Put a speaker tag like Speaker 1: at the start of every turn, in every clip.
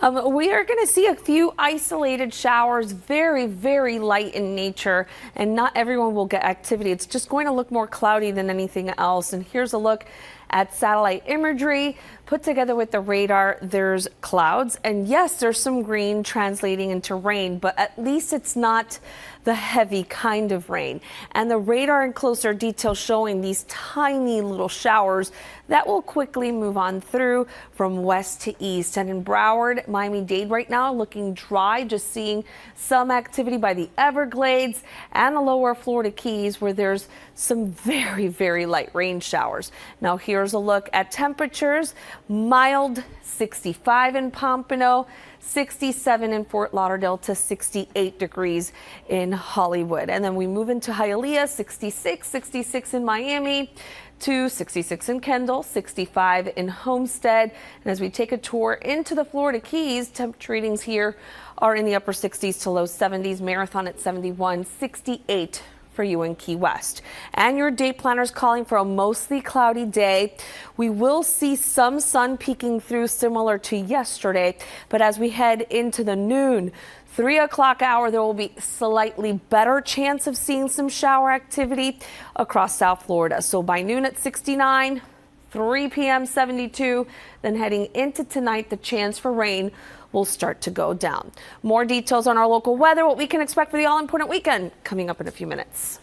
Speaker 1: We are going to see a few isolated showers, very light in nature, and not everyone will get activity. It's just going to look more cloudy than anything else. And here's a look at satellite imagery put together with the radar. There's clouds, and yes, there's some green translating into rain, but at least it's not the heavy kind of rain. And the radar in closer detail showing these tiny little showers that will quickly move on through from west to east. And in Broward, Miami-Dade right now looking dry, just seeing some activity by the Everglades and the lower Florida Keys where there's some very light rain showers. Now here's a look at temperatures. Mild 65 in Pompano, 67 in Fort Lauderdale to 68 degrees in Hollywood. And then we move into Hialeah, 66 in Miami to 66 in Kendall, 65 in Homestead. And as we take a tour into the Florida Keys, temperature readings here are in the upper 60s to low 70s. Marathon at 71, 68 for you in Key West. And your day planners calling for a mostly cloudy day. We will see some sun peeking through similar to yesterday, but as we head into the noon, 3 o'clock hour, there will be slightly better chance of seeing some shower activity across South Florida. So by noon at 69, 3 p.m. 72, then heading into tonight, the chance for rain will start to go down. More details on our local weather, what we can expect for the all-important weekend, coming up in a few minutes.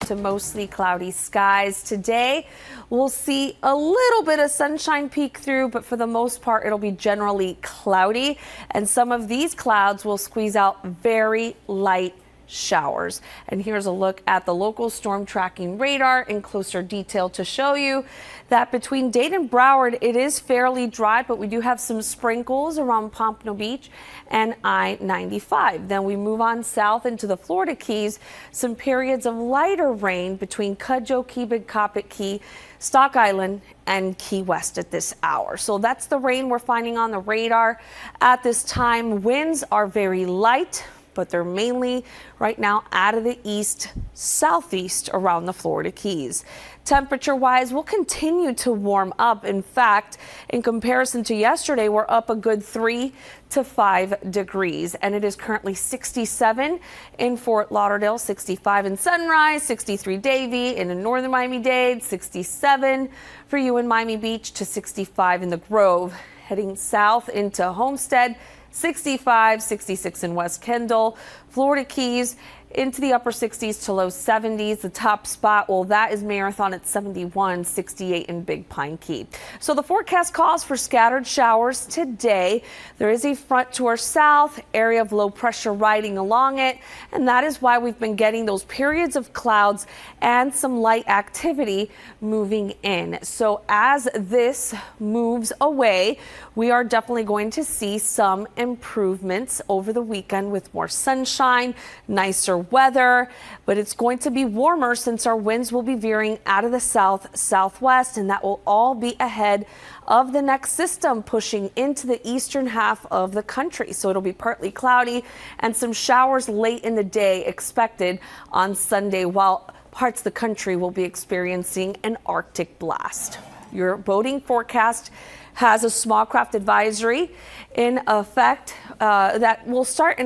Speaker 1: To mostly cloudy skies today. We'll see a little bit of sunshine peek through, but for the most part, it'll be generally cloudy. And some of these clouds will squeeze out very light showers. And here's a look at the local storm tracking radar in closer detail to show you that between Dade and Broward, it is fairly dry, but we do have some sprinkles around Pompano Beach and I-95. Then we move on south into the Florida Keys, some periods of lighter rain between Cudjoe, Key, Big Coppic Key, Stock Island and Key West at this hour. So that's the rain we're finding on the radar at this time. Winds are very light, but they're mainly right now out of the east southeast around the Florida Keys. Temperature wise, we'll continue to warm up. In fact, in comparison to yesterday, we're up a good 3 to 5 degrees, and it is currently 67 in Fort Lauderdale, 65 in Sunrise, 63 Davie, and in northern Miami-Dade, 67 for you in Miami Beach to 65 in the Grove. Heading south into Homestead, 65, 66 in West Kendall, Florida Keys into the upper 60s to low 70s. The top spot, well, that is Marathon at 71, 68 in Big Pine Key. So the forecast calls for scattered showers today. There is a front to our south, area of low pressure riding along it, and that is why we've been getting those periods of clouds and some light activity moving in. So as this moves away, we are definitely going to see some improvements over the weekend with more sunshine, nicer weather, but it's going to be warmer since our winds will be veering out of the southwest, and that will all be ahead of the next system pushing into the eastern half of the country. So it'll be partly cloudy and some showers late in the day expected on Sunday, while parts of the country will be experiencing an Arctic blast. Your boating forecast has a small craft advisory in effect that will start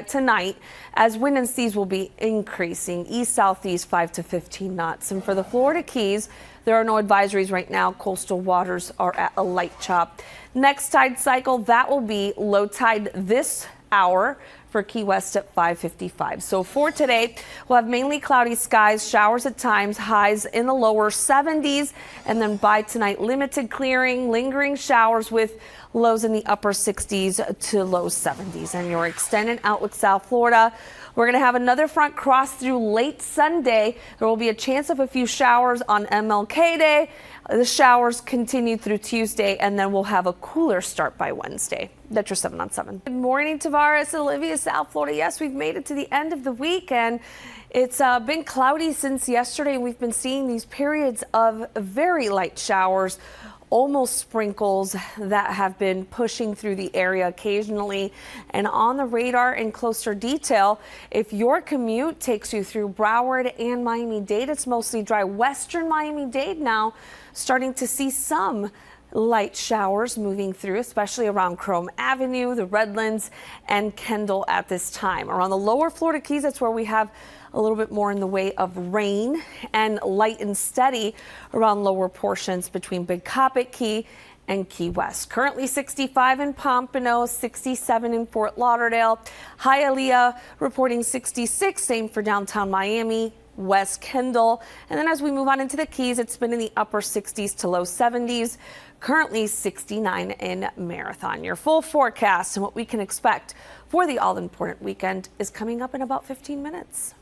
Speaker 1: tonight, as wind and seas will be increasing east-southeast 5 to 15 knots. And for the Florida Keys, there are no advisories right now. Coastal waters are at a light chop. Next tide cycle, that will be low tide this hour for Key West at 5:55. So for today, we'll have mainly cloudy skies, showers at times, highs in the lower 70s, and then by tonight, limited clearing, lingering showers with lows in the upper 60s to low 70s. And your extended outlook South Florida, we're going to have another front cross through late Sunday. There will be a chance of a few showers on MLK Day. The showers continue through Tuesday, and then we'll have a cooler start by Wednesday. That's your 7 on 7. Good morning, Tavares, Olivia, South Florida. Yes, we've made it to the end of the week, and it's been cloudy since yesterday. We've been seeing these periods of very light showers, almost sprinkles that have been pushing through the area occasionally. And on the radar in closer detail, if your commute takes you through Broward and Miami-Dade, it's mostly dry. Western Miami-Dade now starting to see some light showers moving through, especially around Chrome Avenue, the Redlands, and Kendall at this time. Around the lower Florida Keys, that's where we have a little bit more in the way of rain, and light and steady around lower portions between Big Coppic Key and Key West. Currently 65 in Pompano, 67 in Fort Lauderdale. Hialeah reporting 66, same for downtown Miami, West Kendall. And then as we move on into the Keys, it's been in the upper 60s to low 70s. Currently 69 in Marathon. Your full forecast and what we can expect for the all-important weekend is coming up in about 15 minutes.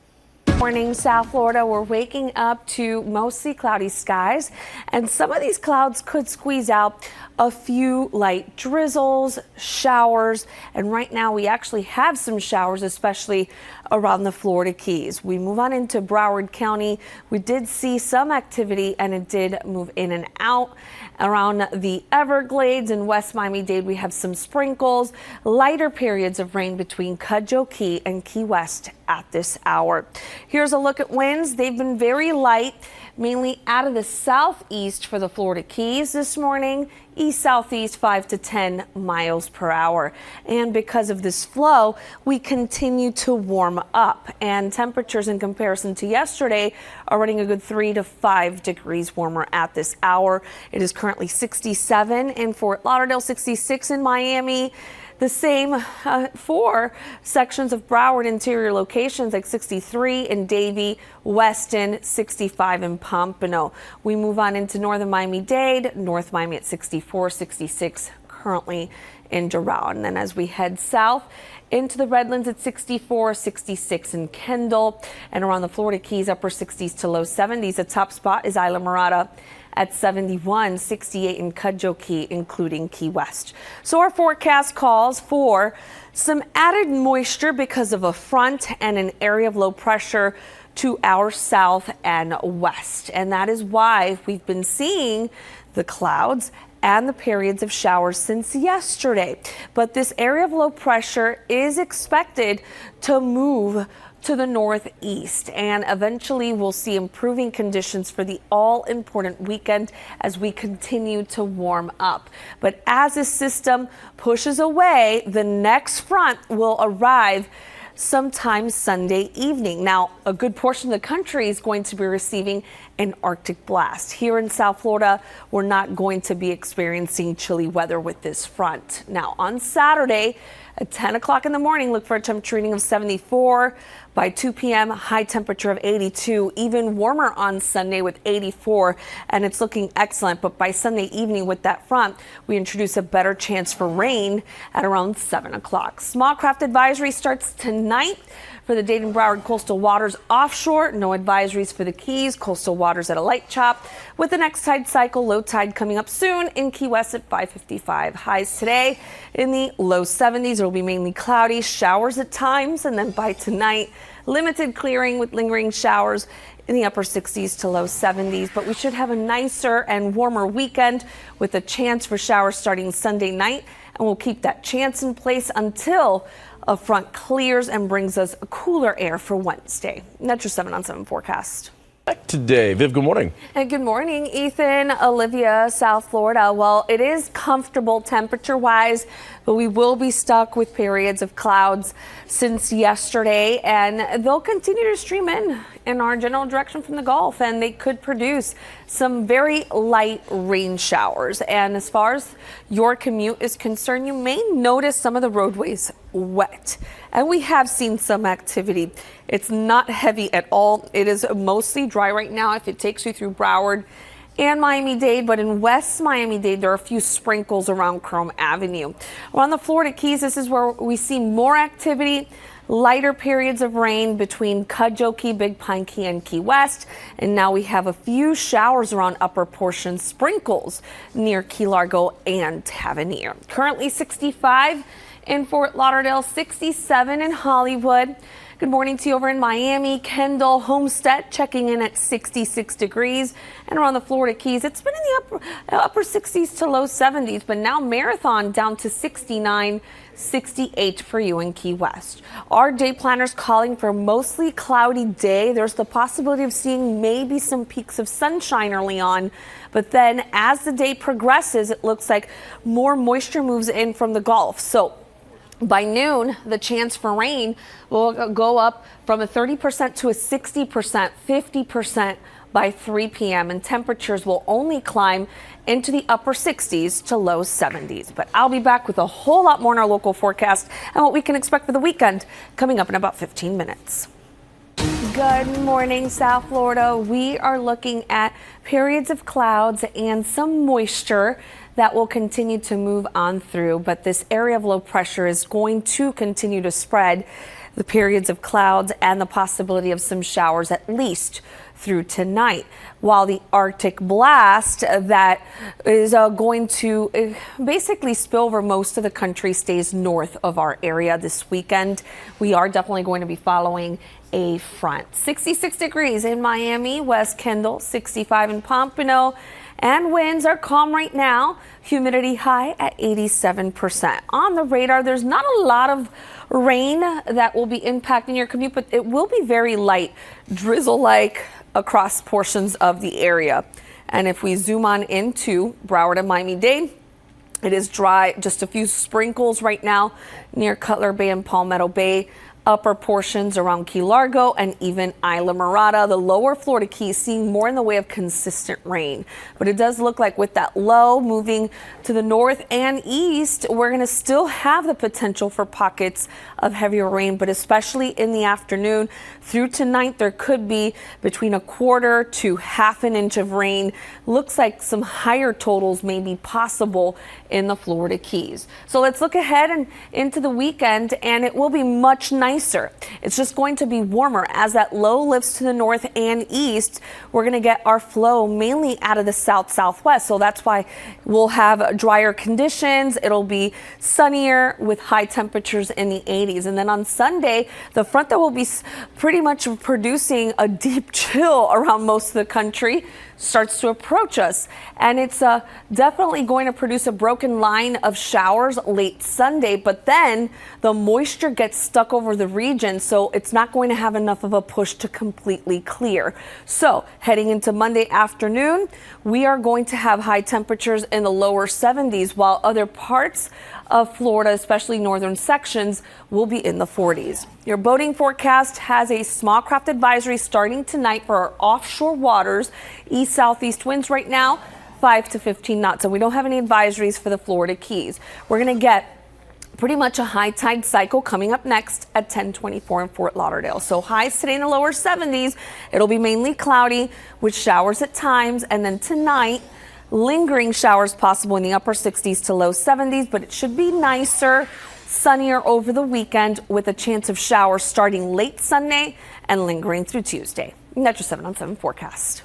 Speaker 1: Morning, South Florida. We're waking up to mostly cloudy skies, and some of these clouds could squeeze out a few light drizzles, showers, and right now we actually have some showers, especially around the Florida Keys. We move on into Broward County. We did see some activity, and it did move in and out. Around the Everglades and West Miami-Dade, we have some sprinkles, lighter periods of rain between Cudjoe Key and Key West at this hour. Here's a look at winds. They've been very light, mainly out of the southeast for the Florida Keys this morning. East-southeast 5 to 10 miles per hour. And because of this flow, we continue to warm up, and temperatures in comparison to yesterday are running a good 3 to 5 degrees warmer at this hour. It is currently 67 in Fort Lauderdale, 66 in Miami. The same for sections of Broward interior locations, like 63 in Davie, Weston, 65 in Pompano. We move on into northern Miami-Dade, North Miami at 64, 66 currently in Doral. And then as we head south into the Redlands at 64, 66 in Kendall, and around the Florida Keys, upper 60s to low 70s. The top spot is Isla Mirada at 71, 68 in Cudjoe Key, including Key West. So our forecast calls for some added moisture because of a front and an area of low pressure to our south and west. And that is why we've been seeing the clouds and the periods of showers since yesterday. But this area of low pressure is expected to move to the northeast, and eventually we'll see improving conditions for the all-important weekend as we continue to warm up. But as this system pushes away, the next front will arrive sometime Sunday evening. Now, a good portion of the country is going to be receiving an Arctic blast. Here in South Florida, we're not going to be experiencing chilly weather with this front. Now, on Saturday at 10 o'clock in the morning, look for a temperature reading of 74. By 2 p.m., high temperature of 82, even warmer on Sunday with 84, and it's looking excellent. But by Sunday evening with that front, we introduce a better chance for rain at around 7 o'clock. Small craft advisory starts tonight for the Dade and Broward coastal waters offshore. No advisories for the Keys, coastal waters at a light chop. With the next tide cycle, low tide coming up soon in Key West at 5:55. Highs today in the low 70s. It will be mainly cloudy, showers at times, and then by tonight, limited clearing with lingering showers in the upper 60s to low 70s. But we should have a nicer and warmer weekend with a chance for showers starting Sunday night, and we'll keep that chance in place until a front clears and brings us cooler air for Wednesday. That's your 7 on 7 forecast.
Speaker 2: Back today. Viv, good morning.
Speaker 1: And good morning, Ethan, Olivia, South Florida. Well, it is comfortable temperature-wise, but we will be stuck with periods of clouds since yesterday, and they'll continue to stream in our general direction from the Gulf, and they could produce some very light rain showers. And as far as your commute is concerned, you may notice some of the roadways wet, and we have seen some activity. It's not heavy at all. It is mostly dry right now if it takes you through Broward and Miami-Dade, but in West Miami-Dade, there are a few sprinkles around Chrome Avenue. Around the Florida Keys, this is where we see more activity, lighter periods of rain between Cudjoe Key, Big Pine Key, and Key West. And now we have a few showers around upper portions, sprinkles near Key Largo and Tavernier. Currently 65 in Fort Lauderdale, 67 in Hollywood. Good morning to you over in Miami, Kendall, Homestead checking in at 66 degrees. And around the Florida Keys, it's been in the upper 60s to low 70s, but now Marathon down to 69, 68 for you in Key West. Our day planners calling for mostly cloudy day. There's the possibility of seeing maybe some peaks of sunshine early on, but then as the day progresses, it looks like more moisture moves in from the Gulf. So by noon, the chance for rain will go up from a 30% to a 60%, 50% by 3 p.m. and temperatures will only climb into the upper 60s to low 70s. But I'll be back with a whole lot more in our local forecast and what we can expect for the weekend coming up in about 15 minutes. Good morning, South Florida. We are looking at periods of clouds and some moisture that will continue to move on through, but this area of low pressure is going to continue to spread the periods of clouds and the possibility of some showers at least through tonight, while the Arctic blast that is going to basically spill over most of the country stays north of our area this weekend. We are definitely going to be following a front. 66 degrees in Miami, West Kendall, 65 in Pompano, and winds are calm right now. Humidity high at 87%. On the radar, there's not a lot of rain that will be impacting your commute, but it will be very light, drizzle-like across portions of the area. And if we zoom on into Broward and Miami-Dade, it is dry, just a few sprinkles right now near Cutler Bay and Palmetto Bay. Upper portions around Key Largo and even Isla Mirada. The lower Florida Keys seeing more in the way of consistent rain. But it does look like with that low moving to the north and east, we're going to still have the potential for pockets of heavier rain, but especially in the afternoon through tonight, there could be between a quarter to half an inch of rain. Looks like some higher totals may be possible in the Florida Keys. So let's look ahead and into the weekend, and it will be much nicer. It's just going to be warmer as that low lifts to the north and east. We're going to get our flow mainly out of the southwest. So that's why we'll have drier conditions. It'll be sunnier with high temperatures in the 80s. And then on Sunday, the front that will be pretty much producing a deep chill around most of the country starts to approach us, and it's definitely going to produce a broken line of showers late Sunday, but then the moisture gets stuck over the region, so it's not going to have enough of a push to completely clear. So heading into Monday afternoon, we are going to have high temperatures in the lower 70s, while other parts of Florida, especially northern sections, will be in the 40s. Your boating forecast has a small craft advisory starting tonight for our offshore waters. East-southeast winds right now 5 to 15 knots, and we don't have any advisories for the Florida Keys. We're going to get pretty much a high tide cycle coming up next at 10:24 in Fort Lauderdale. So highs today in the lower 70s. It'll be mainly cloudy with showers at times, and then tonight lingering showers possible in the upper 60s to low 70s, but it should be nicer, sunnier over the weekend with a chance of showers starting late Sunday and lingering through Tuesday. And that's your 7 on 7 forecast.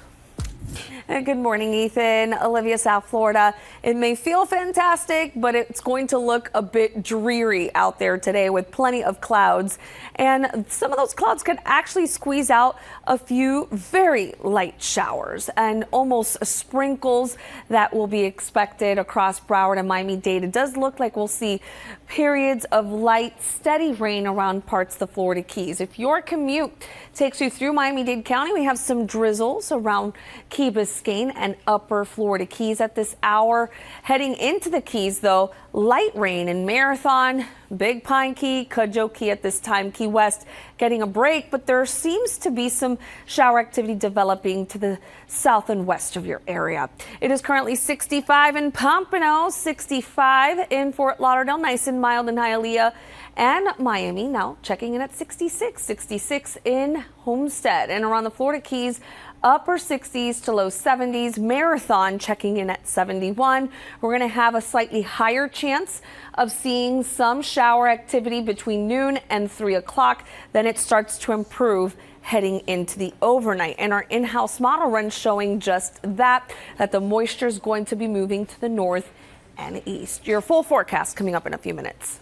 Speaker 1: Good morning, Ethan. Olivia, South Florida. It may feel fantastic, but it's going to look a bit dreary out there today with plenty of clouds. And some of those clouds could actually squeeze out a few very light showers and almost sprinkles that will be expected across Broward and Miami-Dade. It does look like we'll see periods of light, steady rain around parts of the Florida Keys. If your commute takes you through Miami-Dade County, we have some drizzles around Key Biscayne and upper Florida Keys at this hour. Heading into the Keys, though, light rain in Marathon, Big Pine Key, Cudjoe Key at this time, Key West getting a break, but there seems to be some shower activity developing to the south and west of your area. It is currently 65 in Pompano, 65 in Fort Lauderdale, nice and mild in Hialeah, and Miami now checking in at 66, 66 in Homestead, and around the Florida Keys, upper 60s to low 70s. Marathon checking in at 71. We're going to have a slightly higher chance of seeing some shower activity between noon and 3 o'clock. Then it starts to improve heading into the overnight. And our in-house model run showing just that the moisture is going to be moving to the north and east. Your full forecast coming up in a few minutes.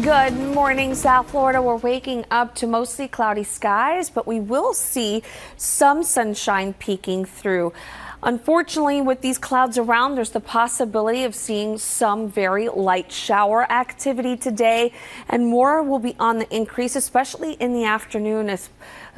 Speaker 1: Good morning, South Florida. We're waking up to mostly cloudy skies, but we will see some sunshine peeking through Unfortunately, with these clouds around, there's the possibility of seeing some very light shower activity today, and more will be on the increase, especially in the afternoon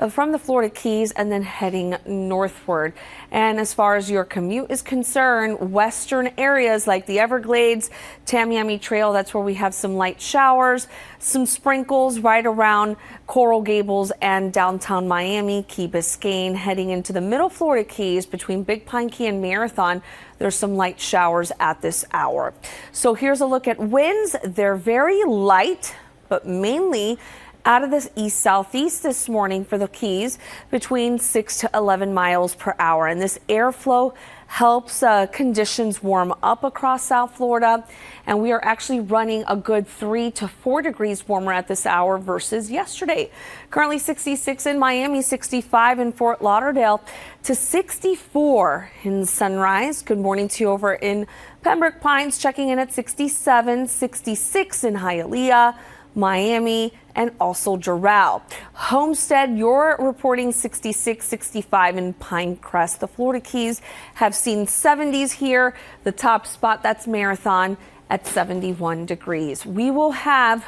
Speaker 1: from the Florida Keys and then heading northward. And as far as your commute is concerned, western areas like the Everglades, Tamiami Trail, that's where we have some light showers, some sprinkles right around Coral Gables and downtown Miami, Key Biscayne, heading into the middle Florida Keys between Big Pine Key and Marathon. There's some light showers at this hour. So here's a look at winds. They're very light, but mainly out of the east-southeast this morning for the Keys, between 6 to 11 miles per hour. And this airflow helps conditions warm up across South Florida. And we are actually running a good 3 to 4 degrees warmer at this hour versus yesterday. Currently 66 in Miami, 65 in Fort Lauderdale, to 64 in Sunrise. Good morning to you over in Pembroke Pines, checking in at 67, 66 in Hialeah, Miami, and also Doral. Homestead, you're reporting 66, 65 in Pinecrest. The Florida Keys have seen 70s here. The top spot, that's Marathon, at 71 degrees. We will have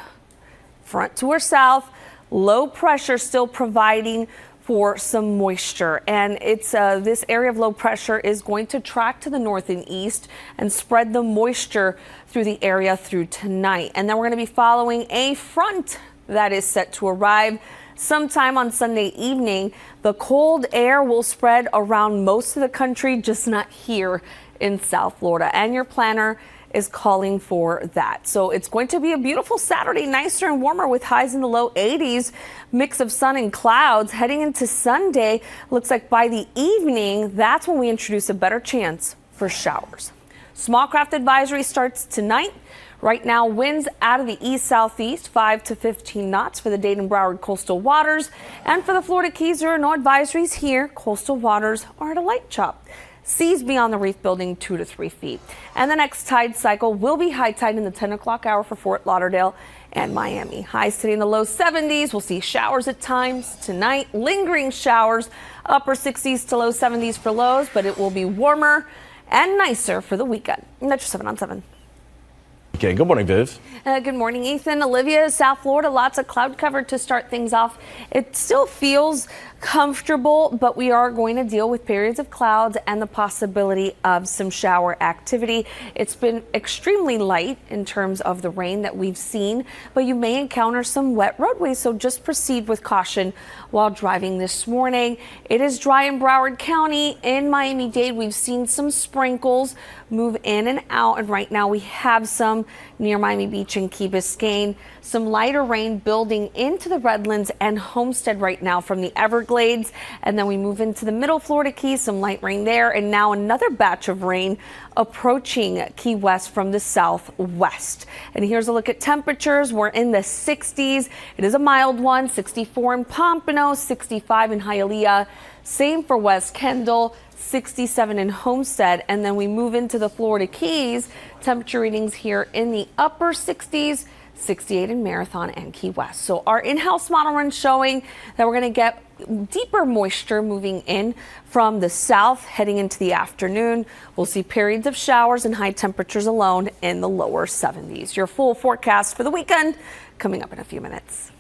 Speaker 1: front to our south, low pressure still providing for some moisture, and it's this area of low pressure is going to track to the north and east and spread the moisture through the area through tonight. And then we're going to be following a front that is set to arrive sometime on Sunday evening. The cold air will spread around most of the country, just not here in South Florida, and your planner is calling for that. So it's going to be a beautiful Saturday, nicer and warmer with highs in the low 80s, mix of sun and clouds. Heading into Sunday, looks like by the evening, that's when we introduce a better chance for showers. Small craft advisory starts tonight. Right now, winds out of the east-southeast, 5 to 15 knots for the Dade-Broward coastal waters. And for the Florida Keys, there are no advisories here. Coastal waters are at a light chop. Seas beyond the reef building 2 to 3 feet. And the next tide cycle will be high tide in the 10 o'clock hour for Fort Lauderdale and Miami. Highs today in the low 70s. We'll see showers at times tonight. Lingering showers, upper 60s to low 70s for lows, but it will be warmer and nicer for the weekend. And that's your 7 on 7.
Speaker 2: Okay, good morning, Viv.
Speaker 1: Good morning, Ethan. Olivia, South Florida, lots of cloud cover to start things off. It still feels comfortable, but we are going to deal with periods of clouds and the possibility of some shower activity. It's been extremely light in terms of the rain that we've seen, but you may encounter some wet roadways, so just proceed with caution while driving this morning. It is dry in Broward County. In Miami-Dade, we've seen some sprinkles move in and out, and right now we have some near Miami Beach and Key Biscayne. Some lighter rain building into the Redlands and Homestead right now from the Everglades, and then we move into the middle Florida Keys, some light rain there, and now another batch of rain approaching Key West from the southwest. And here's a look at temperatures. We're in the 60s. It is a mild one, 64 in Pompano, 65 in Hialeah, same for West Kendall, 67 in Homestead. And then we move into the Florida Keys, temperature readings here in the upper 60s, 68 in Marathon and Key West. So our in-house model run showing that we're going to get deeper moisture moving in from the south heading into the afternoon. We'll see periods of showers and high temperatures alone in the lower 70s. Your full forecast for the weekend coming up in a few minutes.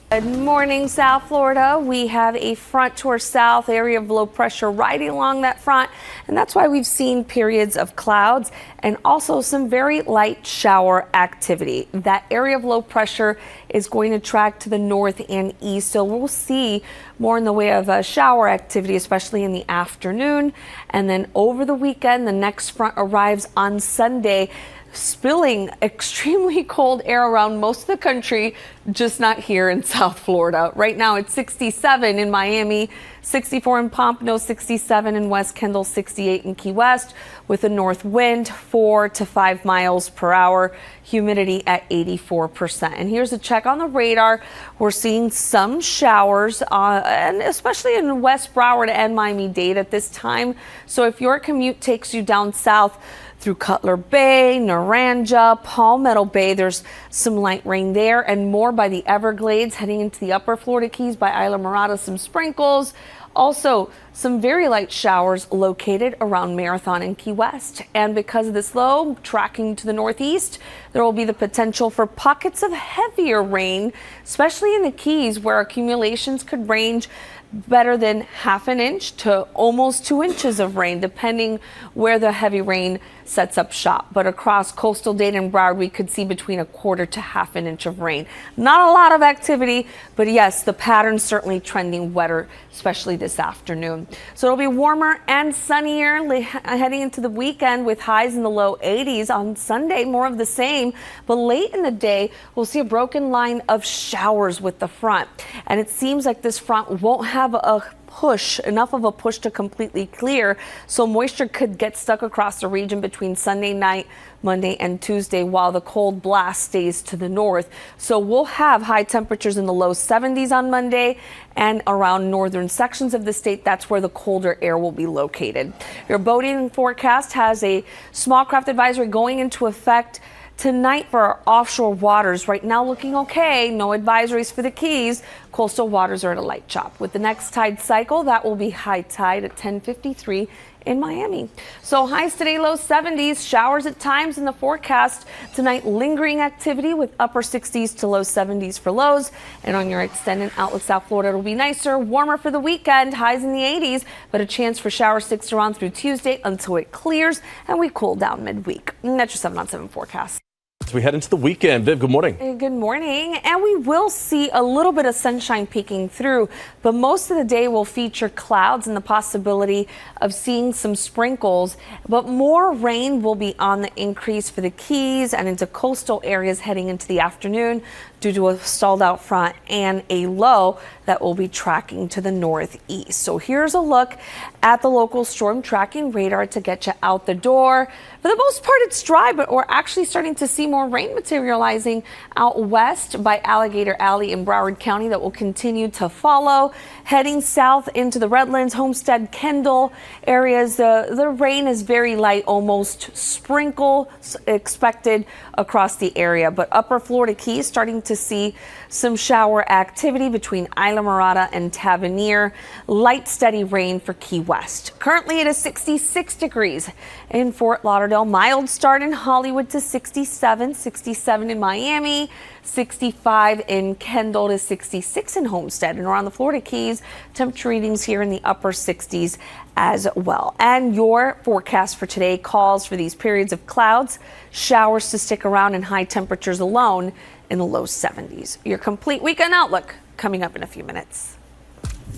Speaker 1: Good morning, South Florida. We have a front to our south, area of low pressure riding along that front, and that's why we've seen periods of clouds and also some very light shower activity. That area of low pressure is going to track to the north and east, so we'll see more in the way of shower activity, especially in the afternoon. And then over the weekend, the next front arrives on Sunday, spilling extremely cold air around most of the country, just not here in South Florida. Right now it's 67 in Miami, 64 in Pompano, 67 in West Kendall, 68 in Key West, with a north wind 4 to 5 miles per hour, humidity at 84%. And here's a check on the radar. We're seeing some showers, and especially in West Broward and Miami-Dade at this time. So if your commute takes you down south through Cutler Bay, Naranja, Palmetto Bay, there's some light rain there, and more by the Everglades heading into the upper Florida Keys by Isla Mirada, some sprinkles. Also, some very light showers located around Marathon and Key West. And because of this low tracking to the northeast, there will be the potential for pockets of heavier rain, especially in the Keys, where accumulations could range better than half an inch to almost 2 inches of rain, depending where the heavy rain sets up shop. But across coastal Dade and Broward, we could see between a quarter to half an inch of rain. Not a lot of activity, but yes, the pattern's certainly trending wetter, especially this afternoon. So it'll be warmer and sunnier heading into the weekend with highs in the low 80s. On Sunday, more of the same, but late in the day, we'll see a broken line of showers with the front. And it seems like this front won't have enough of a push to completely clear, so moisture could get stuck across the region between Sunday night, Monday and Tuesday, while the cold blast stays to the north. So we'll have high temperatures in the low 70s on Monday, and around northern sections of the state, that's where the colder air will be located. Your boating forecast has a small craft advisory going into effect tonight for our offshore waters. Right now looking okay. No advisories for the Keys. Coastal waters are at a light chop. With the next tide cycle, that will be high tide at 10:53 in Miami. So highs today, low 70s. Showers at times in the forecast. Tonight, lingering activity with upper 60s to low 70s for lows. And on your extended outlook, South Florida, it'll be nicer, warmer for the weekend. Highs in the 80s, but a chance for showers sticks around through Tuesday until it clears and we cool down midweek. And that's your 7 on 7 forecast.
Speaker 2: As we head into the weekend, Viv, good morning.
Speaker 1: Good morning. And we will see a little bit of sunshine peeking through, but most of the day will feature clouds and the possibility of seeing some sprinkles. But more rain will be on the increase for the Keys and into coastal areas heading into the afternoon due to a stalled out front and a low that will be tracking to the northeast. So here's a look at the local storm tracking radar to get you out the door. For the most part, it's dry, but we're actually starting to see more rain materializing out west by Alligator Alley in Broward County that will continue to follow. Heading south into the Redlands, Homestead, Kendall areas, the rain is very light, almost sprinkle expected across the area. But upper Florida Keys starting to see some shower activity between Isla Mirada and Tavernier. Light, steady rain for Key West. Currently it is 66 degrees in Fort Lauderdale. Mild start in Hollywood to 67, 67 in Miami, 65 in Kendall to 66 in Homestead. And around the Florida Keys, temperature readings here in the upper 60s as well. And your forecast for today calls for these periods of clouds, showers to stick around, and high temperatures alone in the low 70s. Your complete weekend outlook coming up in a few minutes.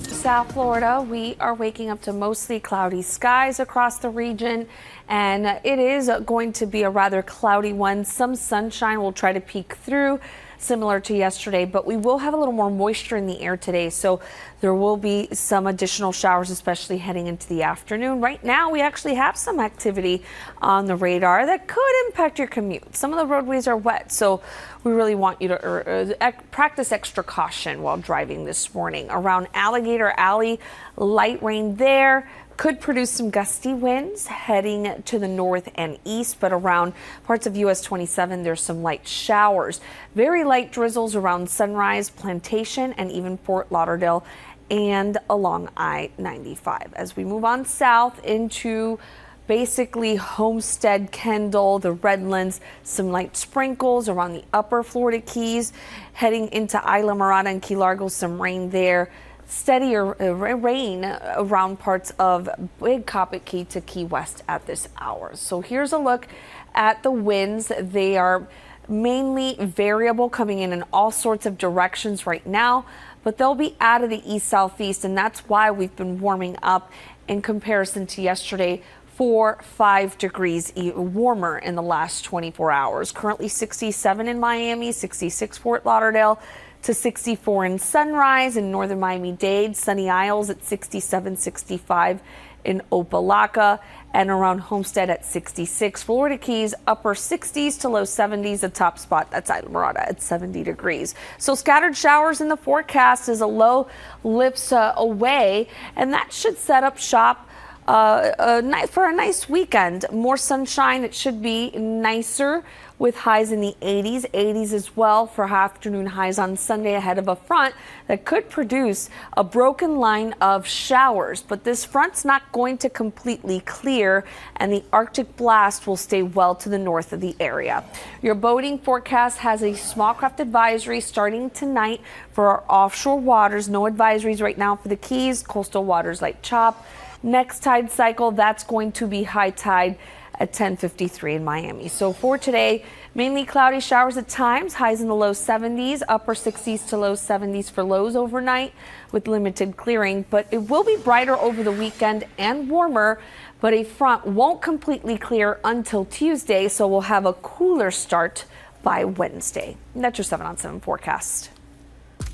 Speaker 1: South Florida, we are waking up to mostly cloudy skies across the region, and it is going to be a rather cloudy one. Some sunshine will try to peek through, similar to yesterday, but we will have a little more moisture in the air today, so there will be some additional showers, especially heading into the afternoon. Right now, we actually have some activity on the radar that could impact your commute. Some of the roadways are wet, so we really want you to practice extra caution while driving this morning. Around Alligator Alley, light rain there. Could produce some gusty winds heading to the north and east, but around parts of US 27, there's some light showers. Very light drizzles around Sunrise, Plantation, and even Fort Lauderdale and along I-95. As we move on south into basically Homestead, Kendall, the Redlands, some light sprinkles around the upper Florida Keys. Heading into Isla Mirada and Key Largo, some rain there. Steadier rain around parts of Big Coppic Key to Key West at this hour. So here's a look at the winds. They are mainly variable, coming in all sorts of directions right now, but they'll be out of the east-southeast, and that's why we've been warming up in comparison to yesterday. 4-5 degrees warmer in the last 24 hours. Currently 67 in Miami, 66 Fort Lauderdale, to 64 in Sunrise in northern Miami-Dade, Sunny Isles at 67, 65 in Opa-locka, and around Homestead at 66. Florida Keys, upper 60s to low 70s. The top spot, that's Isla Mirada at 70 degrees. So scattered showers in the forecast as a low lifts away, and that should set up shop for a nice weekend. More sunshine. It should be nicer with highs in the 80s as well for afternoon highs on Sunday ahead of a front that could produce a broken line of showers. But this front's not going to completely clear, and the Arctic blast will stay well to the north of the area. Your boating forecast has a small craft advisory starting tonight for our offshore waters. No advisories right now for the Keys, coastal waters like chop. Next tide cycle, that's going to be high tide at 10:53 in Miami. So for today, mainly cloudy, showers at times, highs in the low 70s, upper 60s to low 70s for lows overnight with limited clearing. But it will be brighter over the weekend and warmer, but a front won't completely clear until Tuesday, so we'll have a cooler start by Wednesday. And that's your 7 on 7 forecast.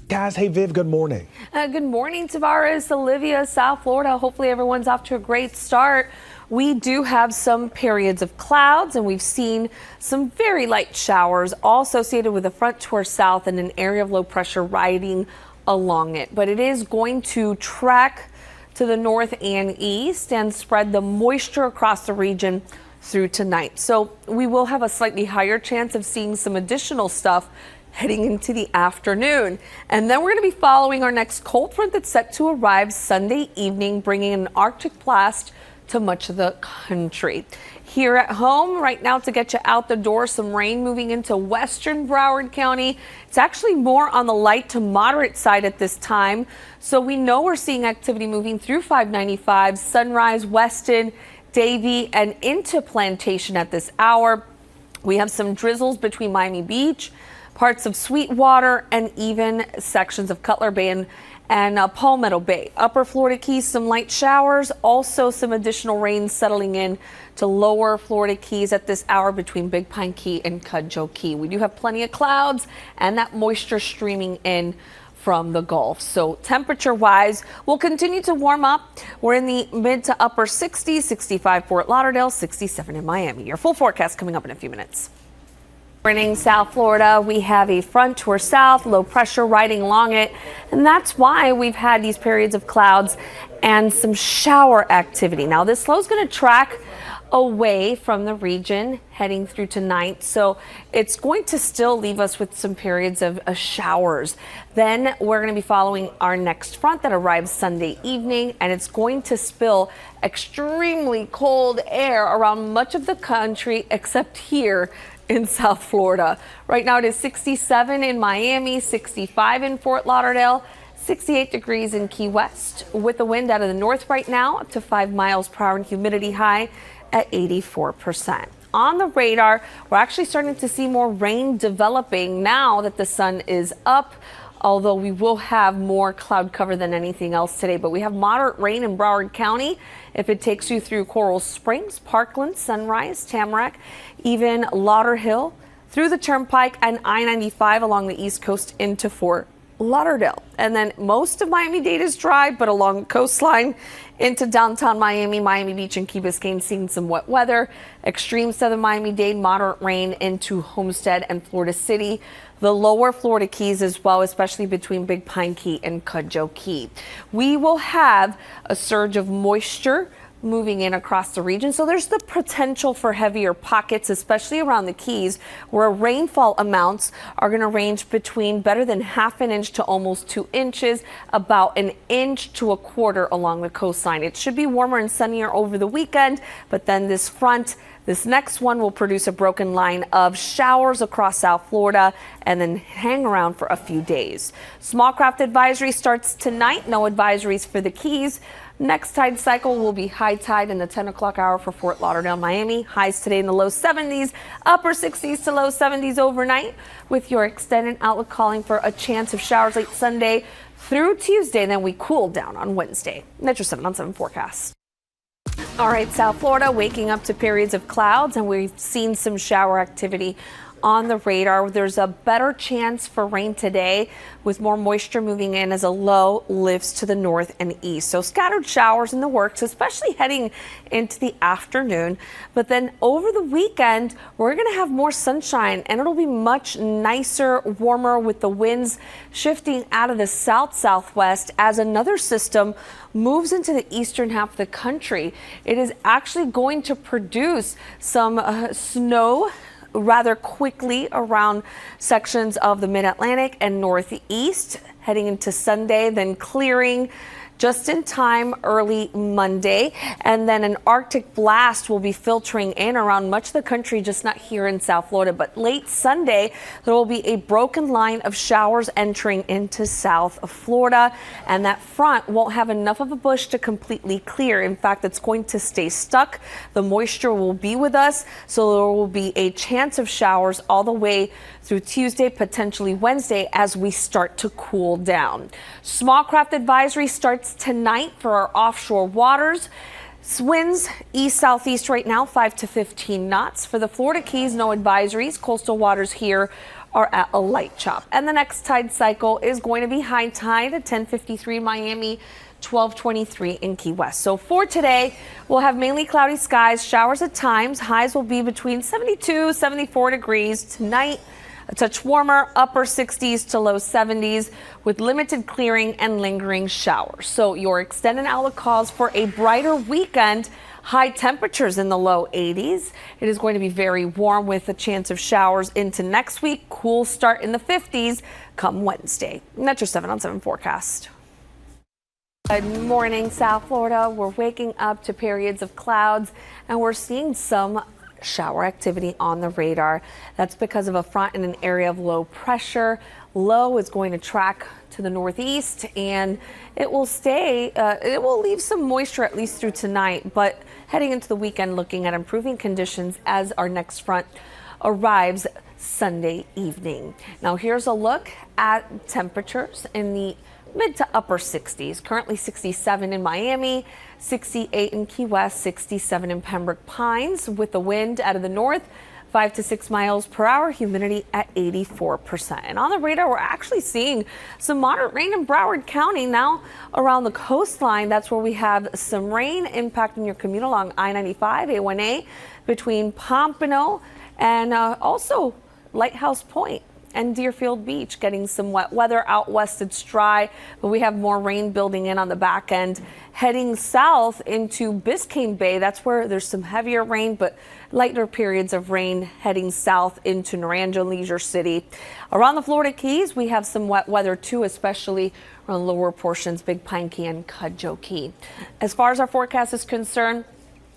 Speaker 3: Guys, hey Viv, good morning.
Speaker 1: Good morning, Tavares, Olivia, South Florida. Hopefully everyone's off to a great start. We do have some periods of clouds, and we've seen some very light showers, all associated with a front to our south and an area of low pressure riding along it. But it is going to track to the north and east and spread the moisture across the region through tonight. So we will have a slightly higher chance of seeing some additional stuff heading into the afternoon. And then we're going to be following our next cold front that's set to arrive Sunday evening, bringing an Arctic blast to much of the country. Here at home right now, to get you out the door, some rain moving into western Broward County. It's actually more on the light to moderate side at this time. So we know we're seeing activity moving through 595, Sunrise, Weston, Davie, and into Plantation at this hour. We have some drizzles between Miami Beach, parts of Sweetwater, and even sections of Cutler Bay and Palmetto Bay. Upper Florida Keys, some light showers, also some additional rain settling in to lower Florida Keys at this hour between Big Pine Key and Cudjoe Key. We do have plenty of clouds and that moisture streaming in from the Gulf. So temperature wise, we'll continue to warm up. We're in the mid to upper 60s, 65 Fort Lauderdale, 67 in Miami. Your full forecast coming up in a few minutes. Morning, South Florida. We have a front to our south, low pressure riding along it, and that's why we've had these periods of clouds and some shower activity. Now, this low is going to track away from the region heading through tonight, so it's going to still leave us with some periods of showers. Then we're going to be following our next front that arrives Sunday evening, and it's going to spill extremely cold air around much of the country except here in South Florida. Right now it is 67 in Miami, 65 in Fort Lauderdale, 68 degrees in Key West, with the wind out of the north right now up to 5 miles per hour and humidity high at 84%. On the radar, we're actually starting to see more rain developing now that the sun is up, although we will have more cloud cover than anything else today. But we have moderate rain in Broward County if it takes you through Coral Springs, Parkland, Sunrise, Tamarack, even Lauderhill, through the Turnpike and I-95 along the East Coast into Fort Lauderdale. And then most of Miami-Dade is dry, but along the coastline into downtown Miami, Miami Beach, and Key Biscayne seeing some wet weather. Extreme southern Miami-Dade, moderate rain into Homestead and Florida City. The lower Florida Keys as well, especially between Big Pine Key and Cudjoe Key. We will have a surge of moisture moving in across the region, so there's the potential for heavier pockets, especially around the Keys, where rainfall amounts are going to range between better than ½ an inch to almost 2 inches, about 1 inch to 1/4 along the coastline. It should be warmer and sunnier over the weekend, but then this next one will produce a broken line of showers across South Florida and then hang around for a few days. Small craft advisory starts tonight. No advisories for the Keys. Next tide cycle will be high tide in the 10 o'clock hour for Fort Lauderdale, Miami. Highs today in the low 70s, upper 60s to low 70s overnight, with your extended outlook calling for a chance of showers late Sunday through Tuesday. And then we cool down on Wednesday. That's your 7 on 7 forecast. All right, South Florida waking up to periods of clouds, and we've seen some shower activity on the radar. There's a better chance for rain today with more moisture moving in as a low lifts to the north and east. So scattered showers in the works, especially heading into the afternoon. But then over the weekend, we're going to have more sunshine and it'll be much nicer, warmer with the winds shifting out of the south-southwest as another system moves into the eastern half of the country. It is actually going to produce some snow rather quickly around sections of the mid-Atlantic and northeast heading into Sunday, then clearing just in time early Monday. And then an Arctic blast will be filtering in around much of the country, just not here in South Florida. But late Sunday, there will be a broken line of showers entering into South Florida. And that front won't have enough of a bush to completely clear. In fact, it's going to stay stuck. The moisture will be with us. So there will be a chance of showers all the way through Tuesday, potentially Wednesday, as we start to cool down. Small craft advisory starts tonight for our offshore waters. Winds east-southeast right now, 5 to 15 knots. For the Florida Keys, no advisories. Coastal waters here are at a light chop. And the next tide cycle is going to be high tide at 10:53 Miami, 12:23 in Key West. So for today, we'll have mainly cloudy skies, showers at times. Highs will be between 72, 74 degrees. Tonight, a touch warmer, upper 60s to low 70s with limited clearing and lingering showers. So your extended outlook calls for a brighter weekend. High temperatures in the low 80s. It is going to be very warm with a chance of showers into next week. Cool start in the 50s come Wednesday. And that's your 7 on 7 forecast. Good morning, South Florida. We're waking up to periods of clouds and we're seeing some shower activity on the radar. That's because of a front in an area of low pressure. Low is going to track to the northeast and it will it will leave some moisture at least through tonight, but heading into the weekend looking at improving conditions as our next front arrives Sunday evening. Now here's a look at temperatures in the mid to upper 60s. Currently 67 in Miami, 68 in Key West, 67 in Pembroke Pines with the wind out of the north, 5 to 6 miles per hour, humidity at 84%. And on the radar, we're actually seeing some moderate rain in Broward County now around the coastline. That's where we have some rain impacting your commute along I-95, A1A between Pompano and also Lighthouse Point and Deerfield Beach, getting some wet weather. Out west it's dry, but we have more rain building in on the back end. Heading south into Biscayne Bay, that's where there's some heavier rain, but lighter periods of rain heading south into Naranja, Leisure City. Around the Florida Keys, we have some wet weather too, especially around lower portions, Big Pine Key and Cudjoe Key. As far as our forecast is concerned,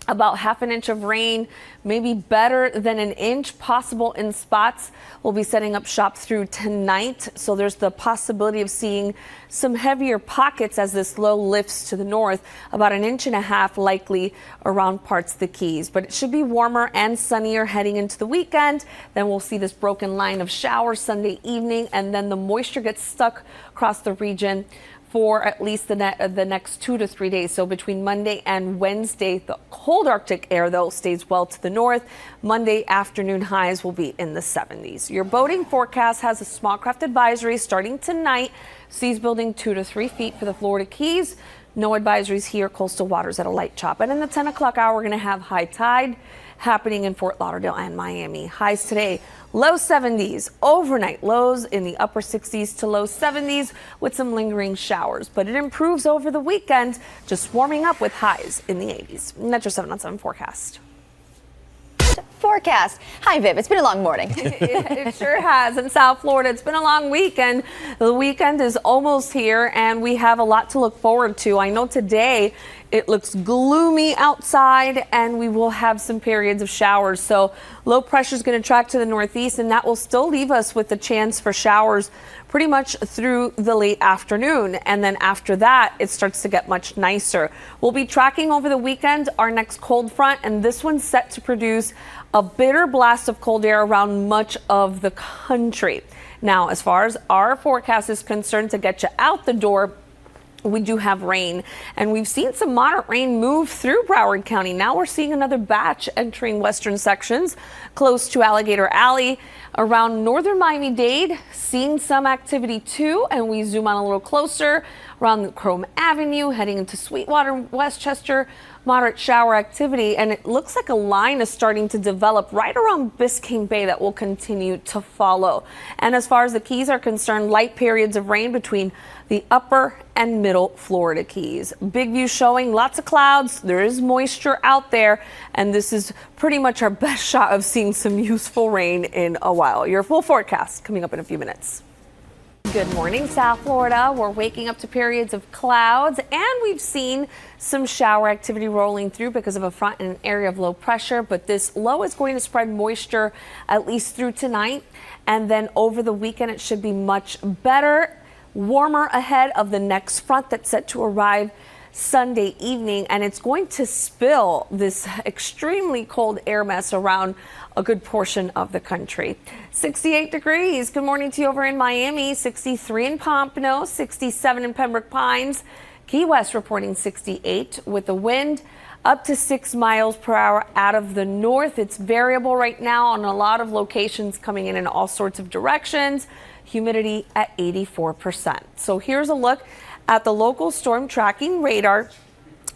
Speaker 1: about half an inch of rain, maybe better than an inch possible in spots. We'll be setting up shop through tonight, so there's the possibility of seeing some heavier pockets as this low lifts to the north, about an inch and a half likely around parts of the Keys. But it should be warmer and sunnier heading into the weekend. Then we'll see this broken line of showers Sunday evening, and then the moisture gets stuck across the region for at least the next 2 to 3 days. So between Monday and Wednesday, the cold Arctic air, though, stays well to the north. Monday afternoon highs will be in the 70s. Your boating forecast has a small craft advisory starting tonight. Seas building 2 to 3 feet for the Florida Keys. No advisories here. Coastal waters at a light chop. And in the 10 o'clock hour, we're going to have high tide happening in Fort Lauderdale and Miami. Highs today, low 70s. Overnight lows in the upper 60s to low 70s with some lingering showers. But it improves over the weekend, just warming up with highs in the 80s. And that's your 7 on 7 forecast.
Speaker 4: Forecast. Hi, Viv. It's been a long morning.
Speaker 1: It sure has. In South Florida, it's been a long weekend. The weekend is almost here, and we have a lot to look forward to. I know today it looks gloomy outside, and we will have some periods of showers. So low pressure is going to track to the northeast, and that will still leave us with the chance for showers pretty much through the late afternoon. And then after that, it starts to get much nicer. We'll be tracking over the weekend our next cold front, and this one's set to produce a bitter blast of cold air around much of the country. Now, as far as our forecast is concerned to get you out the door, we do have rain, and we've seen some moderate rain move through Broward County. Now we're seeing another batch entering western sections close to Alligator Alley around northern Miami-Dade, seeing some activity too. And we zoom on a little closer around Chrome Avenue, heading into Sweetwater, Westchester, moderate shower activity, and it looks like a line is starting to develop right around Biscayne Bay that will continue to follow. And as far as the Keys are concerned, light periods of rain between the upper and middle Florida Keys. Big view showing lots of clouds. There is moisture out there, and this is pretty much our best shot of seeing some useful rain in a while. Your full forecast coming up in a few minutes. Good morning, South Florida. We're waking up to periods of clouds, and we've seen some shower activity rolling through because of a front and an area of low pressure. But this low is going to spread moisture at least through tonight, and then over the weekend it should be much better, warmer ahead of the next front that's set to arrive Sunday evening, and it's going to spill this extremely cold air mass around a good portion of the country. 68 degrees. Good morning to you over in Miami. 63 in Pompano, 67 in Pembroke Pines. Key West reporting 68 with the wind up to 6 miles per hour out of the north. It's variable right now on a lot of locations, coming in all sorts of directions. Humidity at 84%. So here's a look at the local storm tracking radar.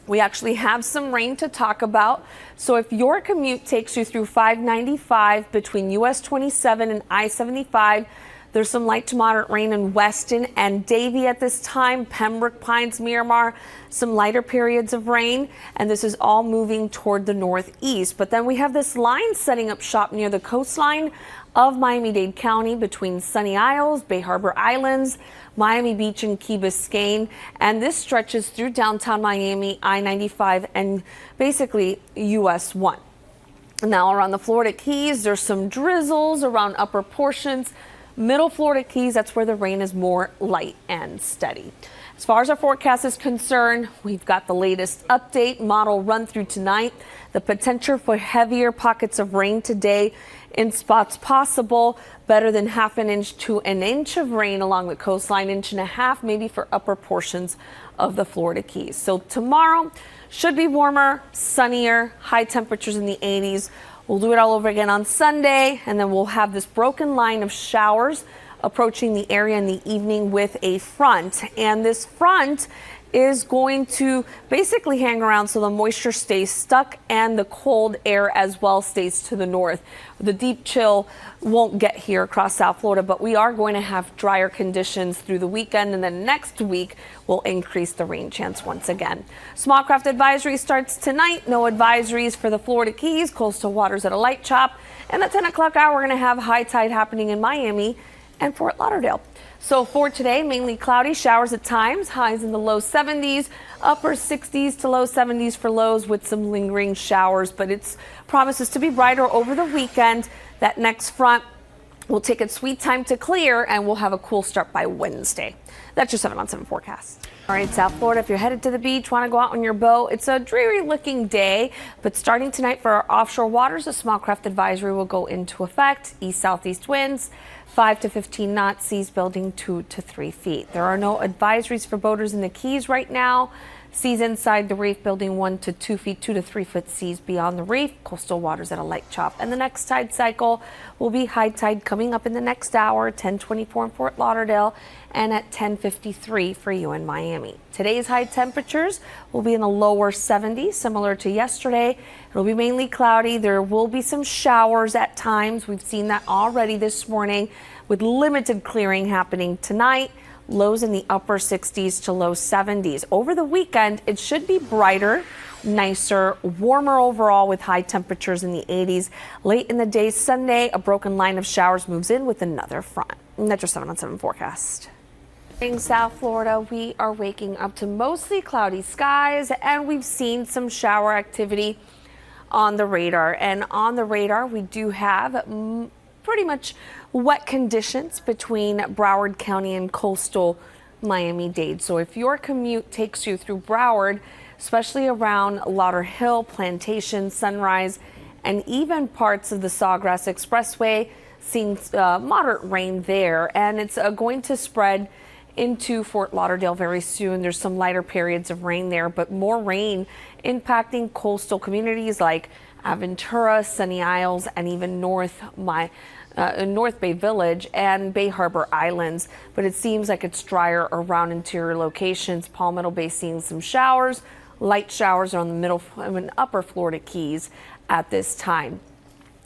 Speaker 1: We actually have some rain to talk about. So if your commute takes you through 595 between US 27 and I-75, there's some light to moderate rain in Weston and Davie at this time. Pembroke Pines, Miramar, some lighter periods of rain, and this is all moving toward the northeast. But then we have this line setting up shop near the coastline of Miami-Dade County between Sunny Isles, Bay Harbor Islands, Miami Beach, and Key Biscayne, and this stretches through downtown Miami, I-95, and basically US 1. Now around the Florida Keys, there's some drizzles around upper portions. Middle Florida Keys, that's where the rain is more light and steady. As far as our forecast is concerned, we've got the latest update model run through tonight. The potential for heavier pockets of rain today in spots possible, better than half an inch to an inch of rain along the coastline, inch and a half maybe for upper portions of the Florida Keys. So tomorrow should be warmer, sunnier, high temperatures in the 80s. We'll do it all over again on Sunday, and then we'll have this broken line of showers approaching the area in the evening with a front. And this front is going to basically hang around so the moisture stays stuck and the cold air as well stays to the north. The deep chill won't get here across South Florida, but we are going to have drier conditions through the weekend, and then next week will increase the rain chance once again. Small craft advisory starts tonight. No advisories for the Florida Keys, coastal waters at a light chop. And at 10 o'clock hour, we're going to have high tide happening in Miami and Fort Lauderdale. So for today, mainly cloudy, showers at times, highs in the low 70s, upper 60s to low 70s for lows with some lingering showers, but it promises to be brighter over the weekend. That next front will take its sweet time to clear, and we'll have a cool start by Wednesday. That's your 7-on-7 forecast. All right, South Florida, if you're headed to the beach, want to go out on your boat, it's a dreary looking day, but starting tonight for our offshore waters, a small craft advisory will go into effect. East-southeast winds, 5 to 15 knots, seas building 2 to 3 feet. There are no advisories for boaters in the Keys right now. Seas inside the reef building 1 to 2 feet, 2 to 3 foot seas beyond the reef. Coastal waters at a light chop. And the next tide cycle will be high tide coming up in the next hour, 10:24 in Fort Lauderdale and at 10:53 for you in Miami. Today's high temperatures will be in the lower 70s, similar to yesterday. It'll be mainly cloudy. There will be some showers at times. We've seen that already this morning with limited clearing happening tonight. Lows in the upper 60s to low 70s. Over the weekend, it should be brighter, nicer, warmer overall with high temperatures in the 80s. Late in the day Sunday, a broken line of showers moves in with another front. And that's your 7-on-7 forecast. In South Florida, we are waking up to mostly cloudy skies, and we've seen some shower activity on the radar. And on the radar, we do have pretty much wet conditions between Broward County and coastal Miami-Dade. So if your commute takes you through Broward, especially around Lauderhill, Plantation, Sunrise, and even parts of the Sawgrass Expressway, seeing moderate rain there, and it's going to spread into Fort Lauderdale very soon. There's some lighter periods of rain there, but more rain impacting coastal communities like Aventura, Sunny Isles, and even North Bay Village and Bay Harbor Islands. But it seems like it's drier around interior locations. Palmetto Bay seeing some showers. Light showers are on the middle and upper Florida Keys at this time.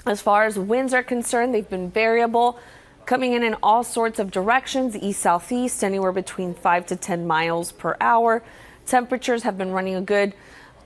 Speaker 1: As far as winds are concerned, they've been variable, coming in all sorts of directions, east-southeast, anywhere between 5 to 10 miles per hour. Temperatures have been running a good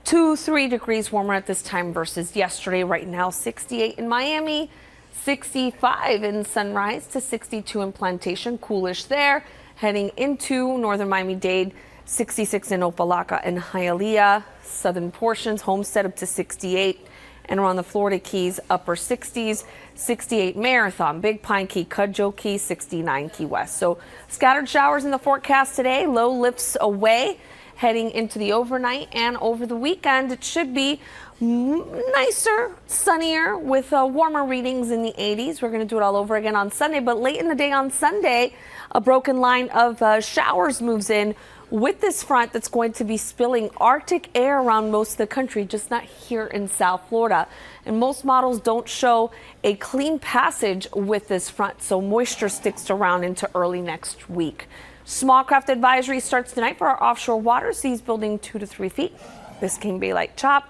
Speaker 1: 2-3 degrees warmer at this time versus yesterday. Right now, 68 in Miami, 65 in Sunrise to 62 in Plantation, coolish there. Heading into northern Miami-Dade, 66 in Opa-locka and Hialeah. Southern portions, Homestead up to 68. And around the Florida Keys, upper 60s, 68 Marathon, Big Pine Key, Cudjoe Key, 69 Key West. So scattered showers in the forecast today. Low lifts away heading into the overnight and over the weekend. It should be nicer, sunnier with warmer readings in the 80s. We're going to do it all over again on Sunday. But late in the day on Sunday, a broken line of showers moves in with this front that's going to be spilling Arctic air around most of the country, just not here in South Florida. And most models don't show a clean passage with this front, so moisture sticks around into early next week. Small craft advisory starts tonight for our offshore waters, seas building 2 to 3 feet. Biscayne Bay light chop.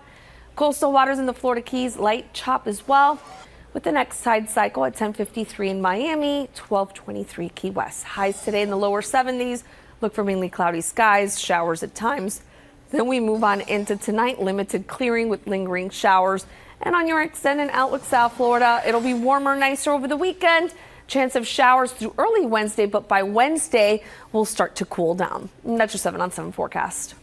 Speaker 1: Coastal waters in the Florida Keys light chop as well, with the next tide cycle at 10:53 in Miami, 12:23 Key West. Highs today in the lower 70s. Look for mainly cloudy skies, showers at times. Then we move on into tonight, limited clearing with lingering showers. And on your extended outlook, South Florida, it'll be warmer, nicer over the weekend. Chance of showers through early Wednesday, but by Wednesday, we'll start to cool down. And that's your 7 on 7 forecast.